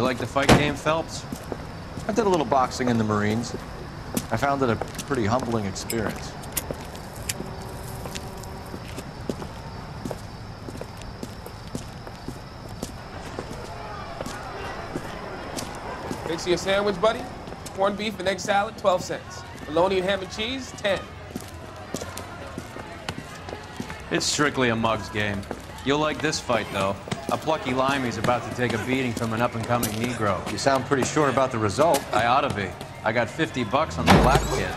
You like the fight game, Phelps? I did a little boxing in the Marines. I found it a pretty humbling experience. Fix you a sandwich, buddy? Corned beef and egg salad, 12 cents. Bologna and ham and cheese, 10. It's strictly a mug's game. You'll like this fight, though. A plucky limey's about to take a beating from an up-and-coming Negro. You sound pretty sure about the result. I ought to be. I got 50 bucks on the black kid.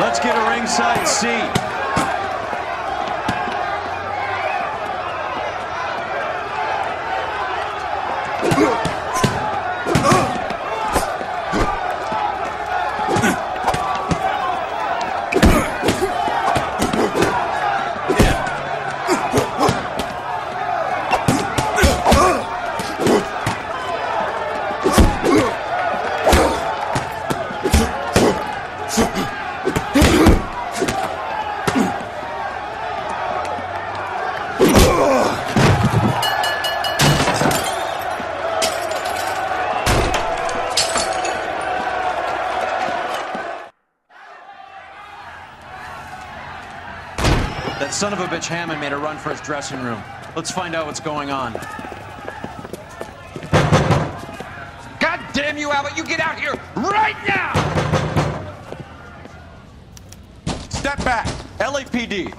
Let's get a ringside seat. That son of a bitch Hammond made a run for his dressing room. Let's find out what's going on. God damn you, Albert! You get out here right now! Step back! LAPD!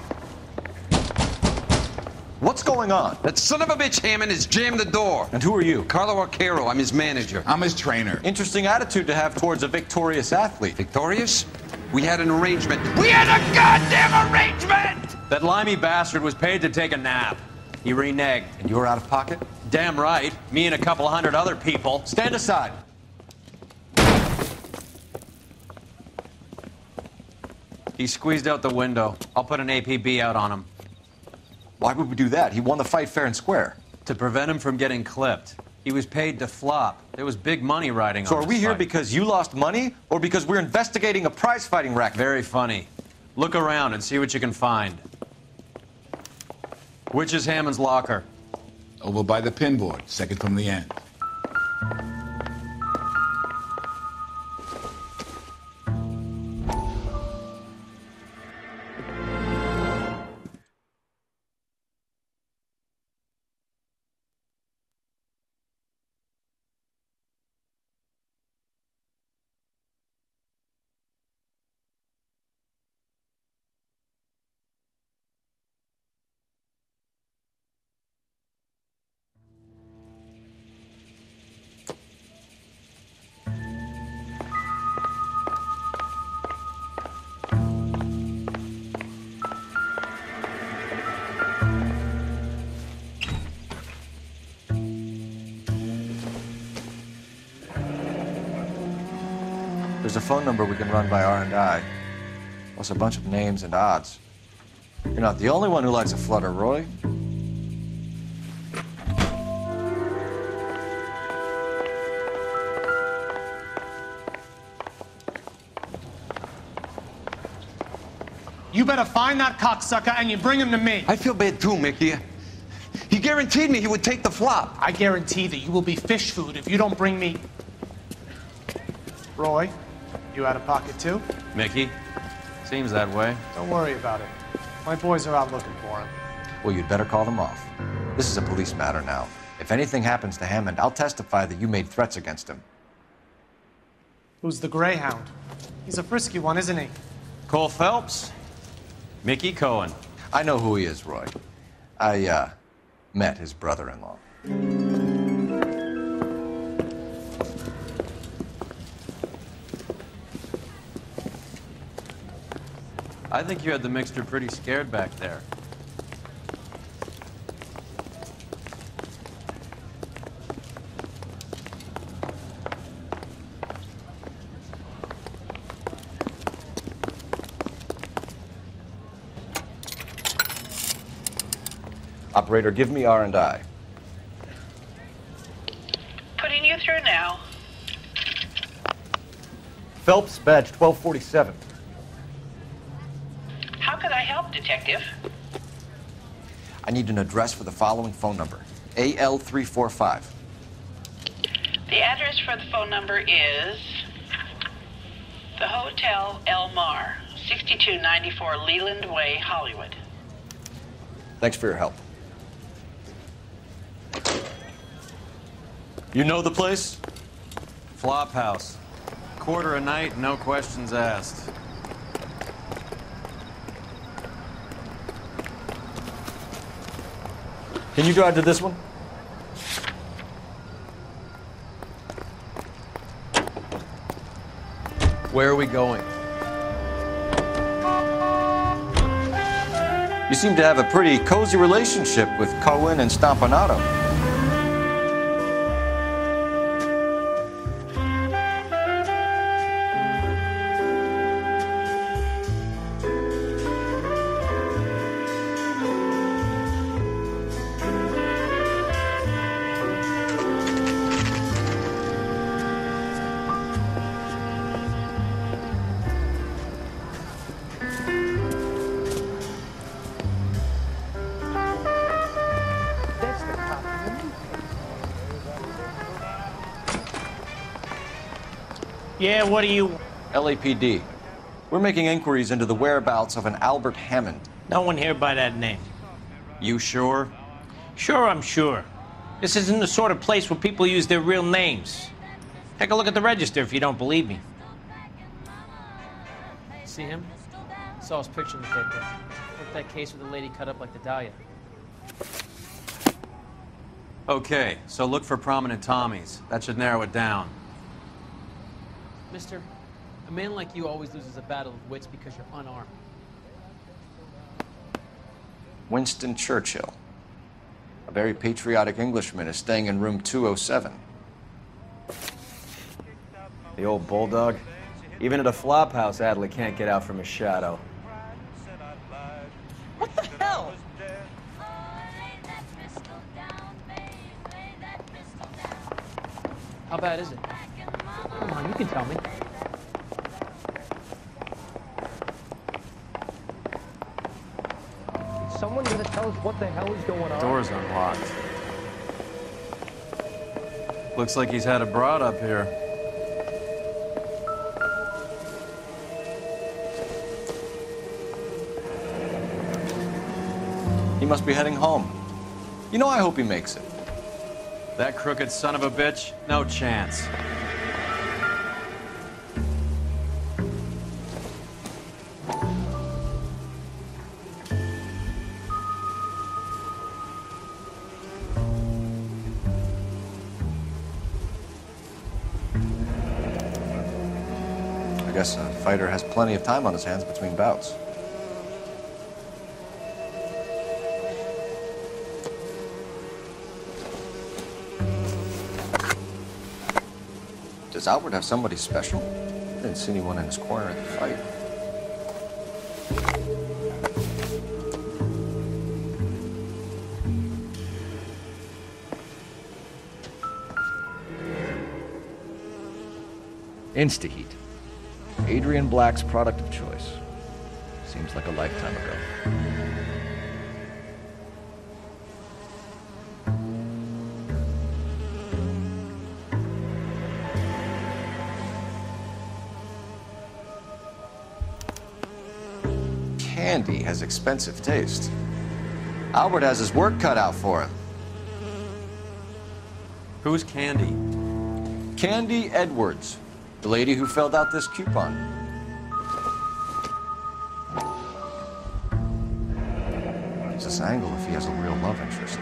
What's going on? That son of a bitch Hammond has jammed the door. And who are you? Carlo Arquero. I'm his manager. I'm his trainer. Interesting attitude to have towards a victorious athlete. Victorious? We had an arrangement. We had a goddamn arrangement! That limey bastard was paid to take a nap. He reneged. And you're out of pocket? Damn right. Me and a couple hundred other people. Stand aside. He squeezed out the window. I'll put an APB out on him. Why would we do that? He won the fight fair and square. To prevent him from getting clipped. He was paid to flop. There was big money riding on So are this we here fight. because you lost money, or because we're investigating a prize-fighting racket? Very funny. Look around and see what you can find. Which is Hammond's locker? Over by the pinboard, second from the end. There's a phone number we can run by R&I, plus a bunch of names and odds. You're not the only one who likes a flutter, Roy. You better find that cocksucker and you bring him to me. I feel bad too, Mickey. He guaranteed me he would take the flop. I guarantee that you will be fish food if you don't bring me... Roy, you out of pocket too? Mickey? Seems that way. Don't worry about it. My boys are out looking for him. Well, you'd better call them off. This is a police matter now. If anything happens to Hammond, I'll testify that you made threats against him. Who's the Greyhound? He's a frisky one, isn't he? Cole Phelps? Mickey Cohen. I know who he is, Roy. I, met his brother-in-law. I think you had the mixture pretty scared back there. Operator, give me R&I. Putting you through now. Phelps, badge 1247. How could I help, Detective. I need an address for the following phone number. AL345. The address for the phone number is the Hotel El Mar, 6294 Leland Way, Hollywood. Thanks for your help. You know the place? Flop house. Quarter a night, no questions asked. Can you drive to this one? Where are we going? You seem to have a pretty cozy relationship with Cohen and Stompanato. Yeah, what do you... LAPD. We're making inquiries into the whereabouts of an Albert Hammond. No one here by that name. You sure? Sure, I'm sure. This isn't the sort of place where people use their real names. Take a look at the register if you don't believe me. See him? Saw his picture in the paper. Looked that case with the lady cut up like the Dahlia. Okay, so look for prominent Tommies. That should narrow it down. Mister, a man like you always loses a battle of wits because you're unarmed. Winston Churchill. A very patriotic Englishman is staying in room 207. The old bulldog. Even at a flop house, Adley can't get out from his shadow. What the hell? How bad is it? Come on, you can tell me. Is someone gonna tell us what the hell is going on? Door's unlocked. Looks like he's had a broad up here. He must be heading home. You know, I hope he makes it. That crooked son of a bitch? No chance. I guess a fighter has plenty of time on his hands between bouts. Does Albert have somebody special? I didn't see anyone in his corner at the fight. Instaheat. Adrian Black's product of choice. Seems like a lifetime ago. Candy has expensive taste. Albert has his work cut out for him. Who's Candy? Candy Edwards, the lady who filled out this coupon. He's this angle if he has a real love interest.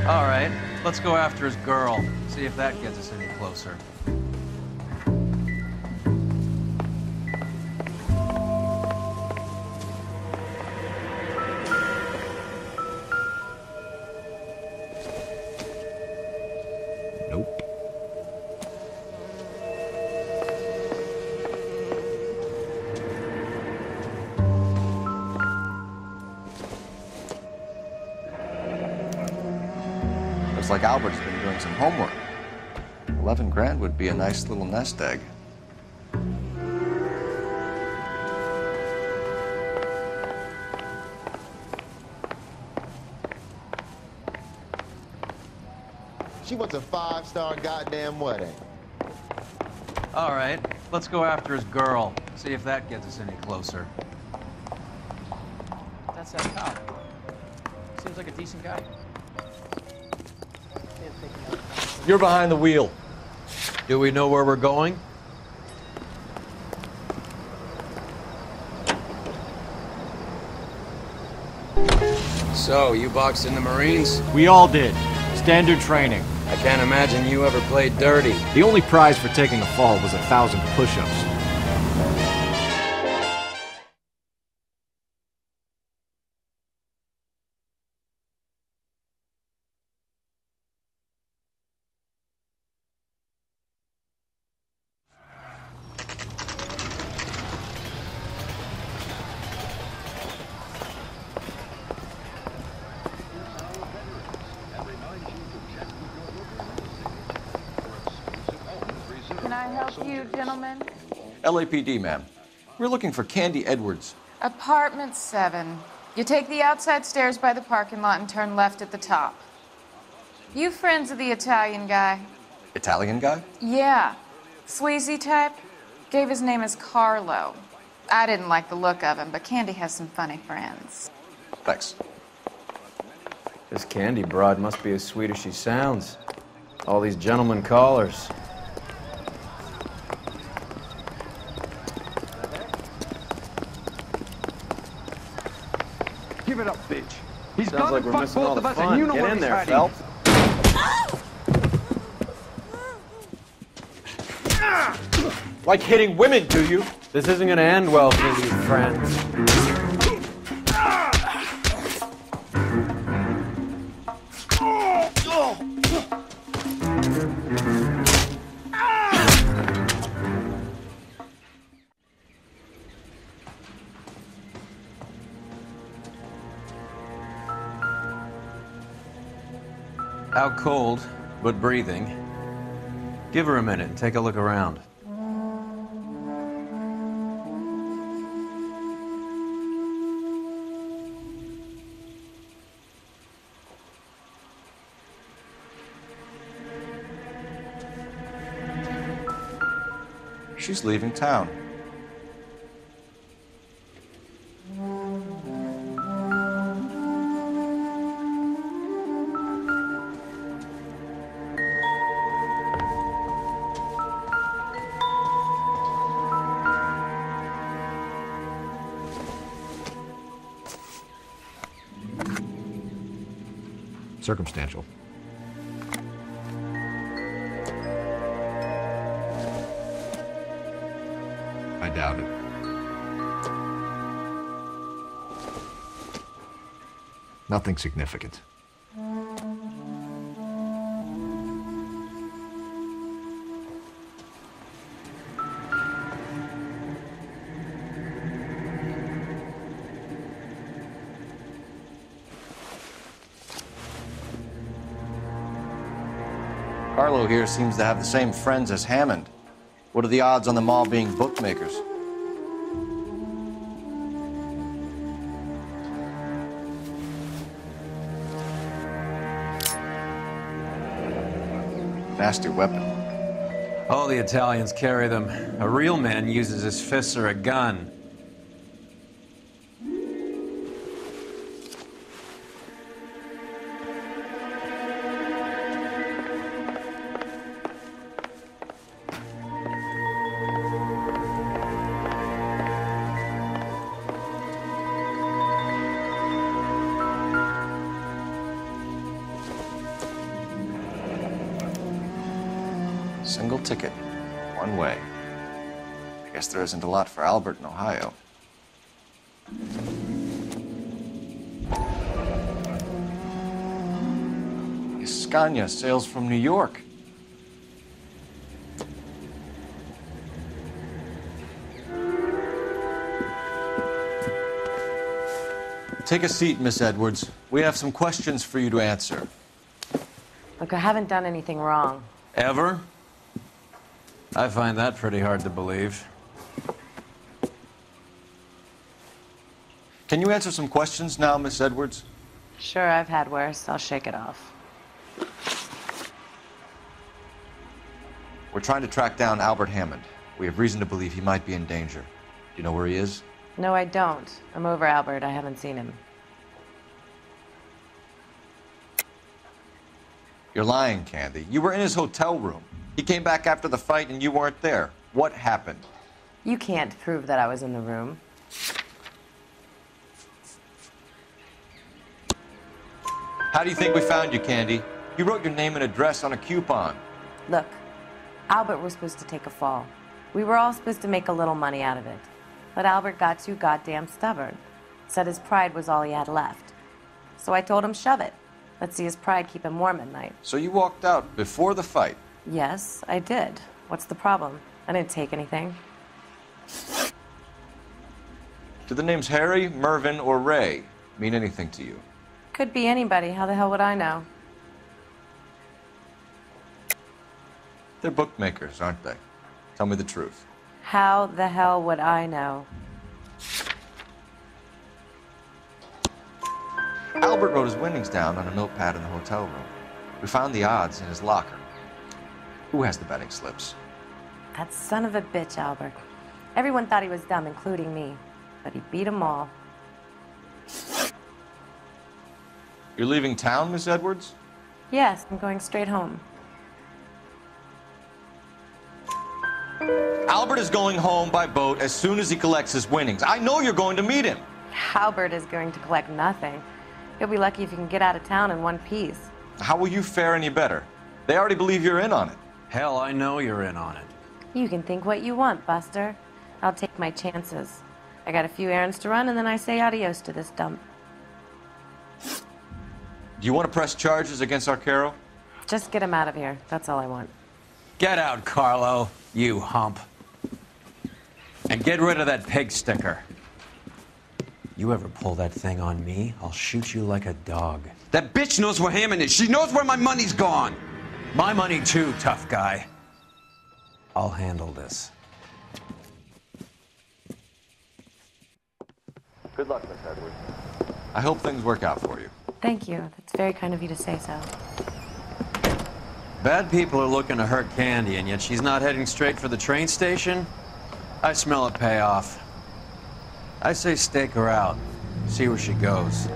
All right, let's go after his girl. See if that gets us any closer. Nope. Looks like Albert's been doing some homework. 11 grand would be a nice little nest egg. She wants a 5-star goddamn wedding. All right, let's go after his girl. See if that gets us any closer. That's that cop. Seems like a decent guy. You're behind the wheel. Do we know where we're going? So, you boxed in the Marines? We all did. Standard training. I can't imagine you ever played dirty. The only prize for taking a fall was 1,000 push-ups. Can I help you, gentlemen? LAPD, ma'am. We're looking for Candy Edwards. Apartment 7. You take the outside stairs by the parking lot and turn left at the top. You friends of the Italian guy? Italian guy? Yeah. Sleazy type? Gave his name as Carlo. I didn't like the look of him, but Candy has some funny friends. Thanks. This Candy broad must be as sweet as she sounds. All these gentlemen callers. Give it up, bitch. He's Sounds gone like and we're fucked missing all both the of us, fun. and you know Get where in he's there, hiding. Phelps. Like hitting women, do you? This isn't gonna end well for you, friends. Out cold, but breathing. Give her a minute and take a look around. She's leaving town. Circumstantial. I doubt it. Nothing significant. Carlo here seems to have the same friends as Hammond. What are the odds on them all being bookmakers? Nasty weapon. All the Italians carry them. A real man uses his fists or a gun. Single ticket, one way. I guess there isn't a lot for Albert in Ohio. Scania sails from New York. Take a seat, Miss Edwards. We have some questions for you to answer. Look, I haven't done anything wrong. Ever? I find that pretty hard to believe. Can you answer some questions now, Miss Edwards? Sure, I've had worse. I'll shake it off. We're trying to track down Albert Hammond. We have reason to believe he might be in danger. Do you know where he is? No, I don't. I'm over Albert. I haven't seen him. You're lying, Candy. You were in his hotel room. He came back after the fight and you weren't there. What happened? You can't prove that I was in the room. How do you think we found you, Candy? You wrote your name and address on a coupon. Look, Albert was supposed to take a fall. We were all supposed to make a little money out of it. But Albert got too goddamn stubborn. Said his pride was all he had left. So I told him, shove it. Let's see his pride keep him warm at night. So you walked out before the fight? Yes, I did. What's the problem? I didn't take anything. Do the names Harry, Mervyn, or Ray mean anything to you? Could be anybody. How the hell would I know? They're bookmakers, aren't they? Tell me the truth. How the hell would I know? Albert wrote his winnings down on a notepad in the hotel room. We found the odds in his locker. Who has the betting slips? That son of a bitch, Albert. Everyone thought he was dumb, including me. But he beat them all. You're leaving town, Miss Edwards? Yes, I'm going straight home. Albert is going home by boat as soon as he collects his winnings. I know you're going to meet him. Albert is going to collect nothing. He'll be lucky if he can get out of town in one piece. How will you fare any better? They already believe you're in on it. Hell, I know you're in on it. You can think what you want, Buster. I'll take my chances. I got a few errands to run, and then I say adios to this dump. Do you want to press charges against Arquero? Just get him out of here. That's all I want. Get out, Carlo, you hump. And get rid of that pig sticker. You ever pull that thing on me, I'll shoot you like a dog. That bitch knows where Hammond is. She knows where my money's gone. My money too, tough guy. I'll handle this. Good luck, Miss Edwards. I hope things work out for you. Thank you. That's very kind of you to say so. Bad people are looking to hurt Candy, and yet she's not heading straight for the train station? I smell a payoff. I say stake her out. See where she goes.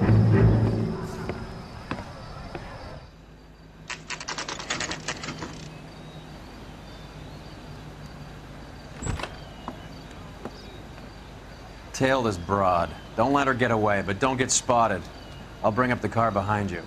Tail this broad. Don't let her get away, but don't get spotted. I'll bring up the car behind you.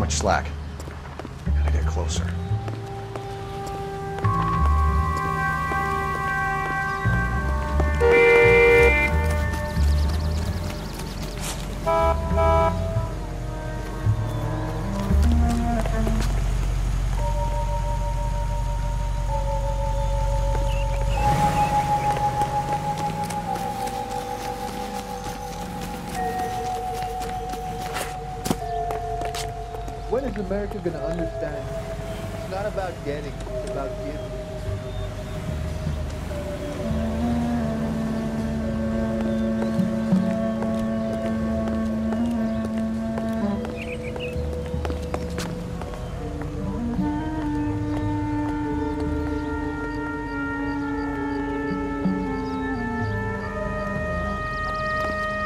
much slack. Gotta get closer. When is America going to understand? It's not about getting, it's about giving.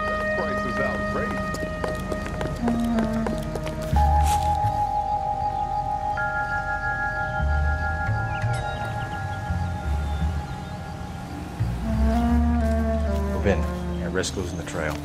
That price is outrageous. Move in. Can't risk losing the trail.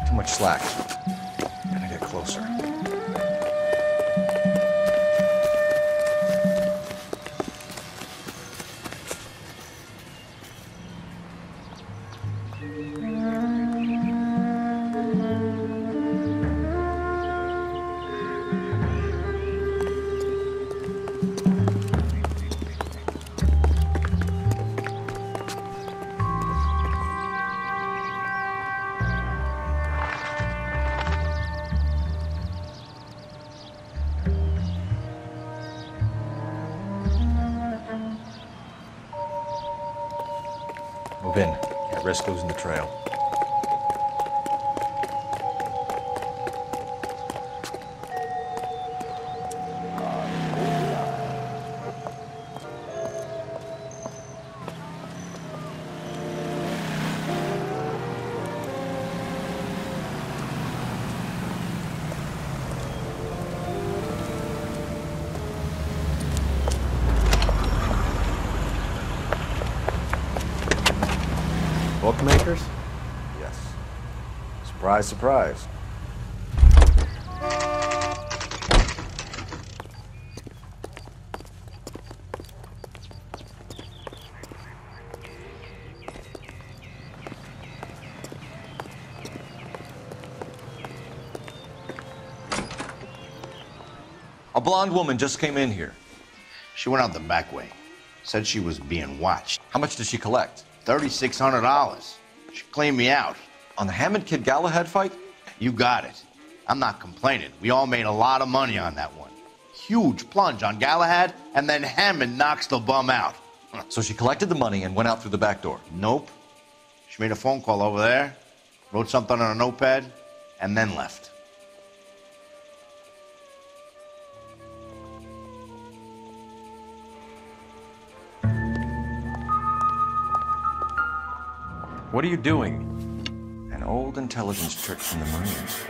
Too much slack. Gotta get closer. Move in. Can't risk losing the trail. Bookmakers? Yes. Surprise, surprise. A blonde woman just came in here. She went out the back way. Said she was being watched. How much did she collect? $3,600. She cleaned me out. On the Hammond Kid Galahad fight? You got it. I'm not complaining. We all made a lot of money on that one. Huge plunge on Galahad, and then Hammond knocks the bum out. So she collected the money and went out through the back door? Nope. She made a phone call over there, wrote something on a notepad, and then left. What are you doing? old intelligence trick from the Marines.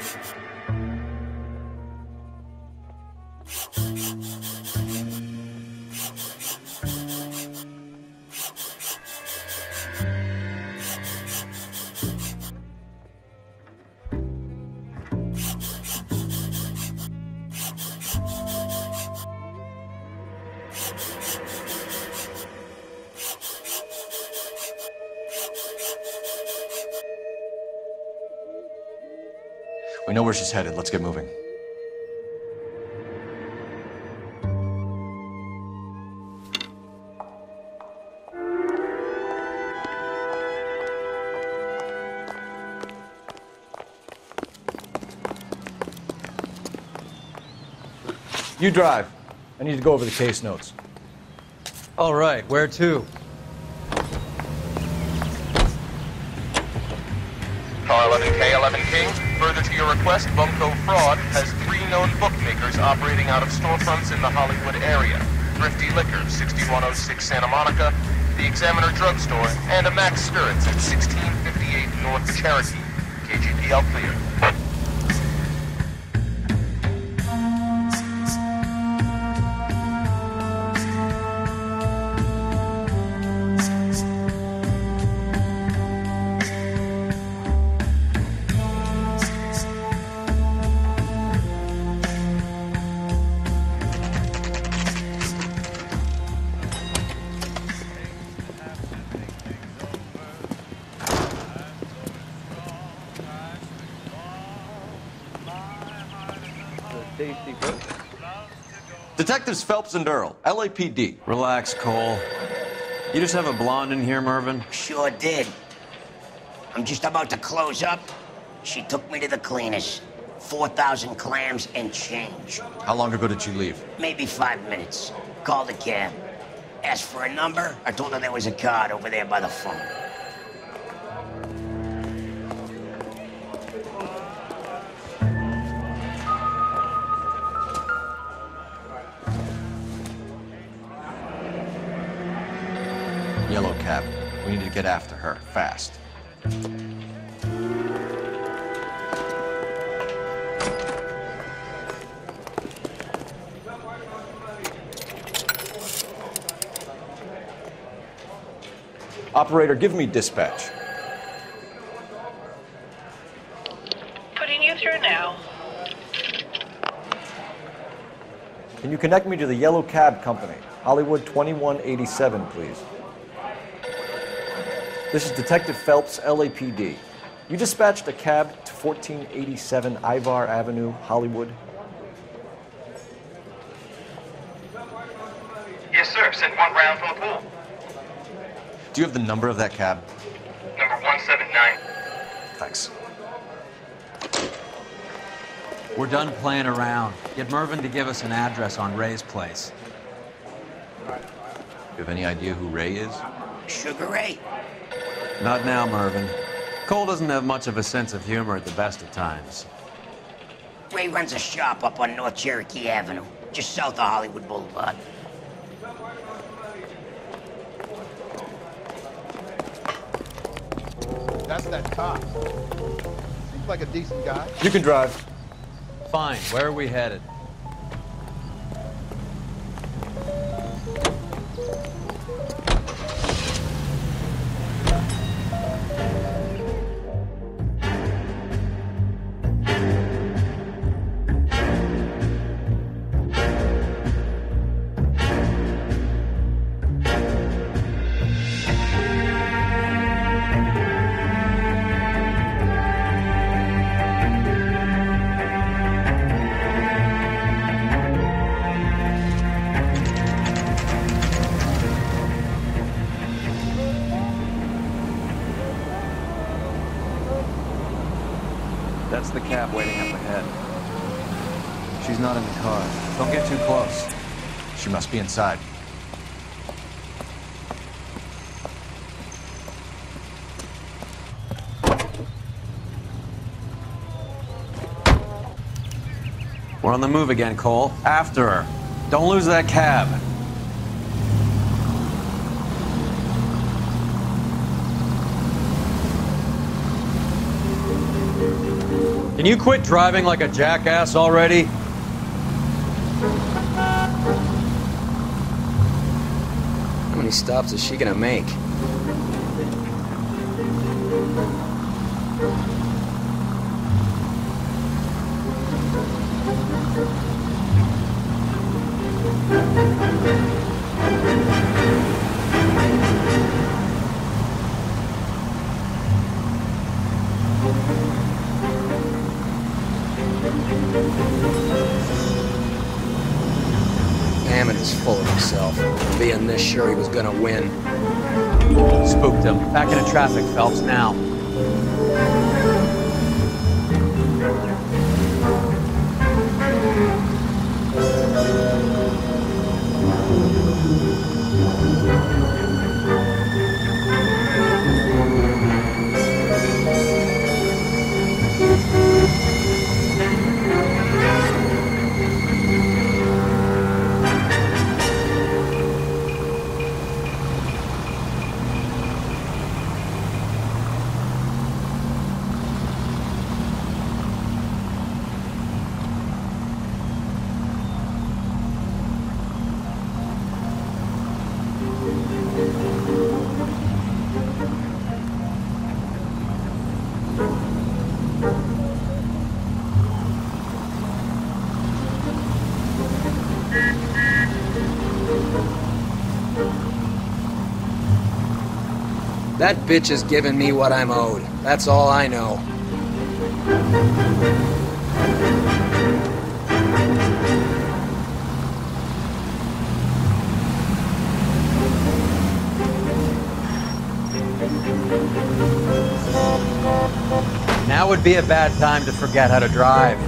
We know where she's headed. Let's get moving. You drive. I need to go over the case notes. All right, where to? Car 11K, 11King. Further to your request, Bumco Fraud has 3 known bookmakers operating out of storefronts in the Hollywood area. Thrifty Liquor, 6106 Santa Monica, the Examiner Drugstore, and a Max Spirits at 1658 North Cherokee. KGPL clear. Detectives Phelps and Earle, LAPD. Relax, Cole. You just have a blonde in here, Mervyn? Sure did. I'm just about to close up. She took me to the cleaners. 4,000 clams and change. How long ago did she leave? Maybe 5 minutes. Called a cab. Asked for a number. I told her there was a card over there by the phone. Yellow cab. We need to get after her, fast. Operator, give me dispatch. Putting you through now. Can you connect me to the Yellow Cab Company? Hollywood 2187, please. This is Detective Phelps, LAPD. You dispatched a cab to 1487 Ivar Avenue, Hollywood. Yes, sir. Sent 1 round from the pool. Do you have the number of that cab? Number 179. Thanks. We're done playing around. Get Mervyn to give us an address on Ray's place. You have any idea who Ray is? Sugar Ray. Not now, Mervyn. Cole doesn't have much of a sense of humor at the best of times. Ray runs a shop up on North Cherokee Avenue, just south of Hollywood Boulevard. That's that cop. Seems like a decent guy. You can drive. Fine. Where are we headed? That's the cab waiting up ahead. She's not in the car. Don't get too close. She must be inside. We're on the move again, Cole. After her. Don't lose that cab. Can you quit driving like a jackass already? How many stops is she gonna make? Hammond is full of himself. Being this sure he was gonna win. Spooked him. Back into traffic, Phelps, now. That bitch is giving me what I'm owed. That's all I know. Now would be a bad time to forget how to drive.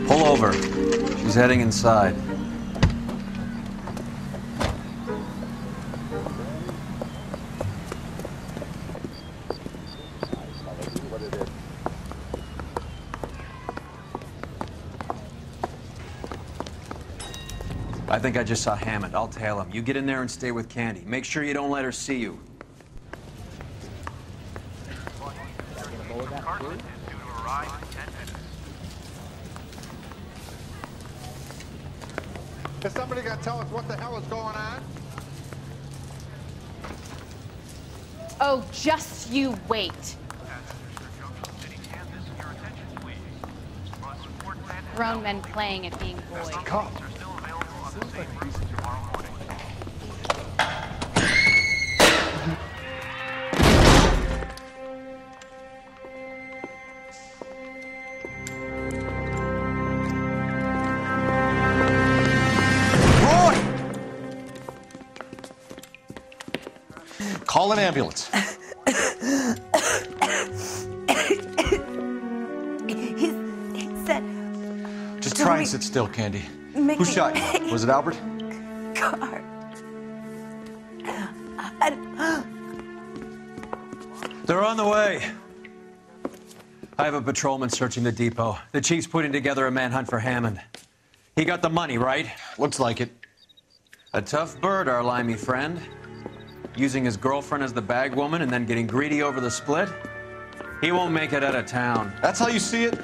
Pull over. She's heading inside. I think I just saw Hammond. I'll tail him. You get in there and stay with Candy. Make sure you don't let her see you. Is somebody gonna tell us what the hell is going on? Oh, just you wait. Grown men playing at being boys. Call an ambulance. He said... Just try and sit still, Candy. Mickey. Who shot you? Was it Albert? Car. They're on the way. I have a patrolman searching the depot. The chief's putting together a manhunt for Hammond. He got the money, right? Looks like it. A tough bird, our limey friend. Using his girlfriend as the bag woman and then getting greedy over the split? He won't make it out of town. That's how you see it?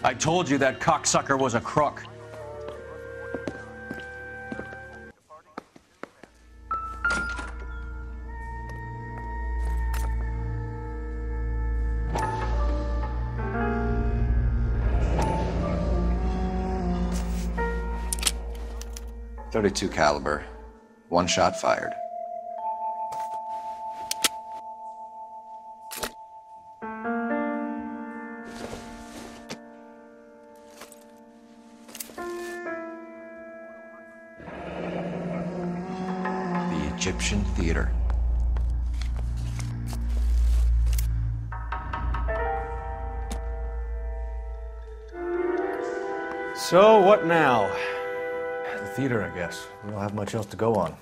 I told you that cocksucker was a crook. .32 caliber. One shot fired. Egyptian theater. So, what now? The theater, I guess. We don't have much else to go on.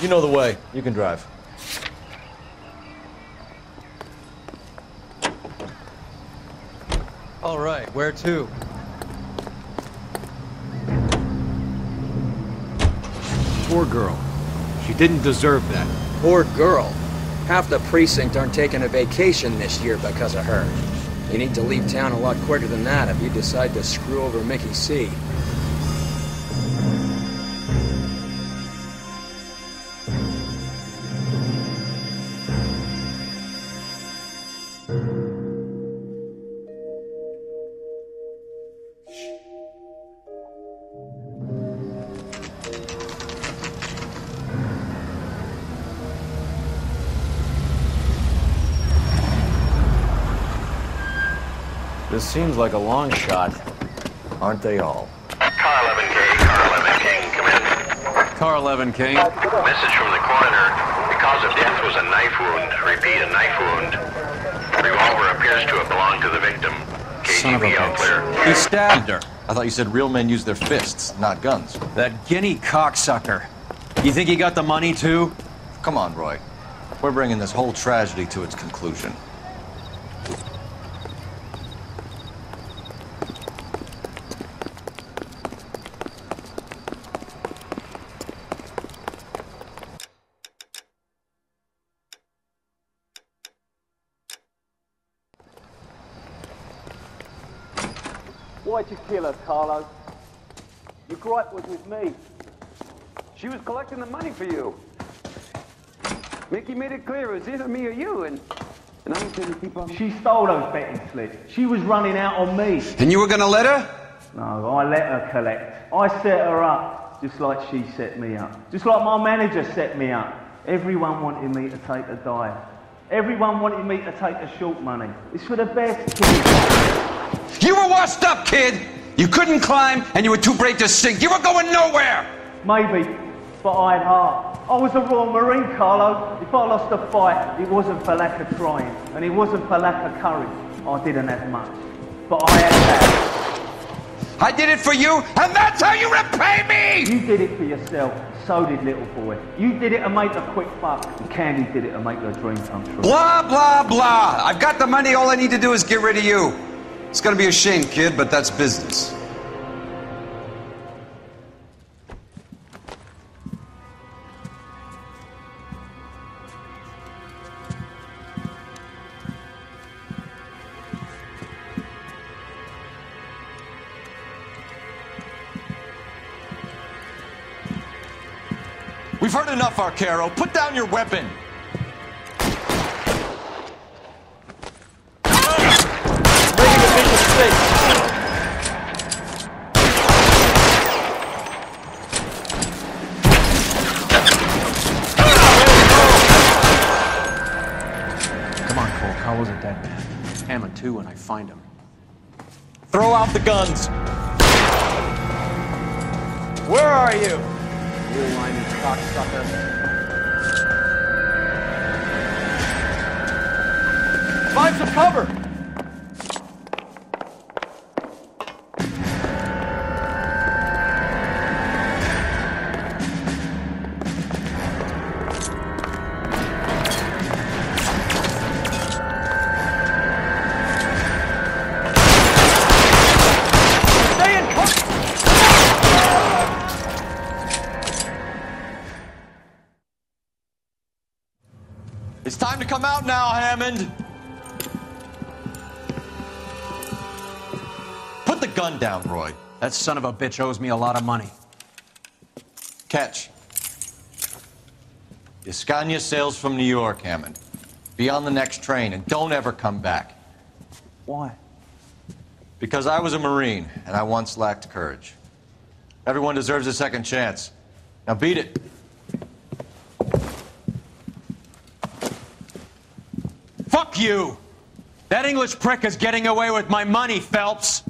You know the way. You can drive. All right, where to? Poor girl. She didn't deserve that. Poor girl. Half the precinct aren't taking a vacation this year because of her. You need to leave town a lot quicker than that if you decide to screw over Mickey C. This seems like a long shot. Aren't they all? Car 11K, Car 11 King, come in. Car 11 King. Message from the coroner. The cause of death was a knife wound. Repeat, a knife wound. Revolver appears to have belonged to the victim. Son of a KGB out clear. bitch. He stabbed her. I thought you said real men use their fists, not guns. That guinea cocksucker. You think he got the money too? Come on, Roy. We're bringing this whole tragedy to its conclusion. Why'd you kill her, Carlo? Your gripe was with me. She was collecting the money for you. Mickey made it clear it was either me or you, and I ain't gonna keep on. She stole those betting slips. She was running out on me. And you were gonna let her? No, I let her collect. I set her up, just like she set me up. Just like my manager set me up. Everyone wanted me to take a dive. Everyone wanted me to take the short money. It's for the best, kid. You were washed up, kid! You couldn't climb, and you were too brave to sink. You were going nowhere! Maybe, but I had heart. I was a Royal Marine, Carlo. If I lost a fight, it wasn't for lack of trying, and it wasn't for lack of courage. I didn't have much, but I had that. I did it for you, and that's how you repay me! You did it for yourself. So did little boy. You did it to make a quick buck, and Candy did it to make her dream come true. Blah, blah, blah. I've got the money. All I need to do is get rid of you. It's gonna be a shame, kid, but that's business. We've heard enough, Arquero. Put down your weapon. Come on, Cole. Carlo's a dead man. Hammond too when I find him. Throw out the guns. Where are you? You whiny cocksucker. Find some cover. It's time to come out now, Hammond. Put the gun down, Roy. That son of a bitch owes me a lot of money. Catch. Escania sails from New York, Hammond. Be on the next train and don't ever come back. Why? Because I was a Marine and I once lacked courage. Everyone deserves a second chance. Now beat it. Fuck you! That English prick is getting away with my money, Phelps!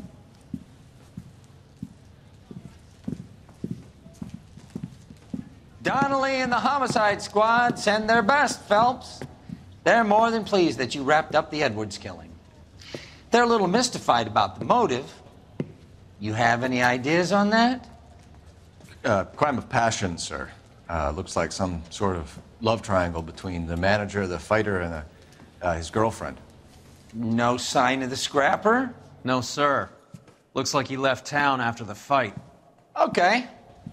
Donnelly and the homicide squad send their best, Phelps. They're more than pleased that you wrapped up the Edwards killing. They're a little mystified about the motive. You have any ideas on that? Crime of passion, sir. Looks like some sort of love triangle between the manager, the fighter, and his girlfriend. No sign of the scrapper? No, sir. Looks like he left town after the fight. Okay.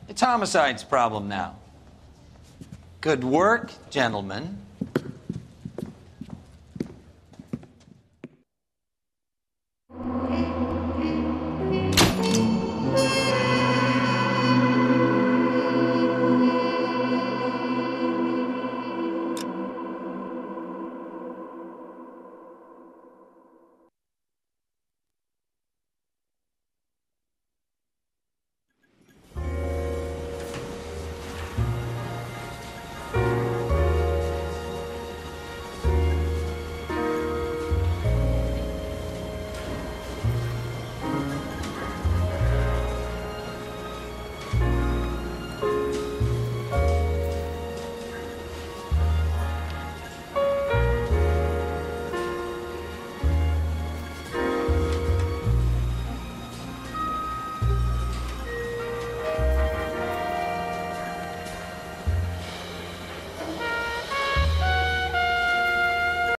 It's homicide's problem now. Good work, gentlemen.